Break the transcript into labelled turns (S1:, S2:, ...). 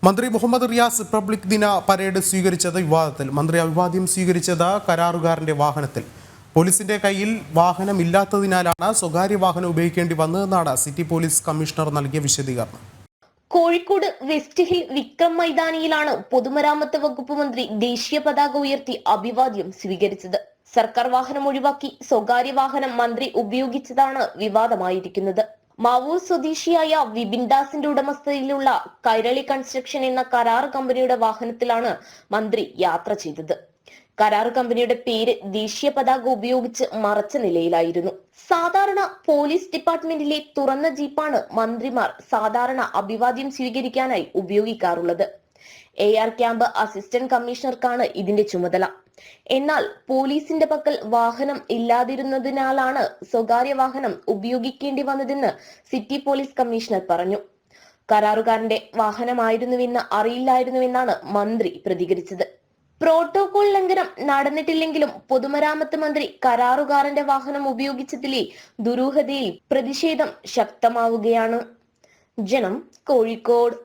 S1: മന്ത്രി മുഹമ്മദ് റിയാസ് റിപ്പബ്ലിക് ദിന പരേഡ് സ്വീകരിച്ചത് വിവാദത്തിൽ. മന്ത്രി അഭിവാദ്യം സ്വീകരിച്ചത് കരാറുകാരന്റെ വാഹനത്തിൽ. പോലീസിന്റെ കയ്യിൽ വാഹനമില്ലാത്തതിനാലാണ് സ്വകാര്യ വാഹനം ഉപയോഗിക്കേണ്ടി വന്നതെന്നാണ് സിറ്റി പോലീസ് കമ്മീഷണർ നൽകിയ വിശദീകരണം.
S2: കോഴിക്കോട് വെസ്റ്റ് ഹിൽ വിക്രം മൈതാനിയിലാണ് പൊതുമരാമത്ത് വകുപ്പ് മന്ത്രി ദേശീയ പതാക ഉയർത്തി അഭിവാദ്യം സ്വീകരിച്ചത്. സർക്കാർ വാഹനം ഒഴിവാക്കി സ്വകാര്യ വാഹനം മന്ത്രി ഉപയോഗിച്ചതാണ് വിവാദമായിരിക്കുന്നത്. മാവൂർ സ്വദേശിയായ വിപിൻ ദാസിന്റെ ഉടമസ്ഥതയിലുള്ള കൈരളി കൺസ്ട്രക്ഷൻ എന്ന കരാർ കമ്പനിയുടെ വാഹനത്തിലാണ് മന്ത്രി യാത്ര ചെയ്തത്. കരാർ കമ്പനിയുടെ പേര് ദേശീയ പതാക ഉപയോഗിച്ച് മറച്ച നിലയിലായിരുന്നു. സാധാരണ പോലീസ് ഡിപ്പാർട്ട്മെന്റിലെ തുറന്ന ജീപ്പാണ് മന്ത്രിമാർ സാധാരണ അഭിവാദ്യം സ്വീകരിക്കാനായി ഉപയോഗിക്കാറുള്ളത്. AR ക്യാമ്പ് അസിസ്റ്റന്റ് കമ്മീഷണർക്കാണ് ഇതിന്റെ ചുമതല. എന്നാൽ പോലീസിന്റെ പക്കൽ വാഹനം ഇല്ലാതിരുന്നതിനാലാണ് സ്വകാര്യ വാഹനം ഉപയോഗിക്കേണ്ടി വന്നതെന്ന് സിറ്റി പോലീസ് കമ്മീഷണർ പറഞ്ഞു. കരാറുകാരന്റെ വാഹനമായിരുന്നുവെന്ന് അറിയില്ലായിരുന്നുവെന്നാണ് മന്ത്രി പ്രതികരിച്ചത്. പ്രോട്ടോകോൾ ലംഘനം നടന്നിട്ടില്ലെങ്കിലും പൊതുമരാമത്ത് മന്ത്രി കരാറുകാരന്റെ വാഹനം ഉപയോഗിച്ചതിലെ ദുരൂഹതയിൽ പ്രതിഷേധം ശക്തമാവുകയാണ്. ജനം, കോഴിക്കോട്.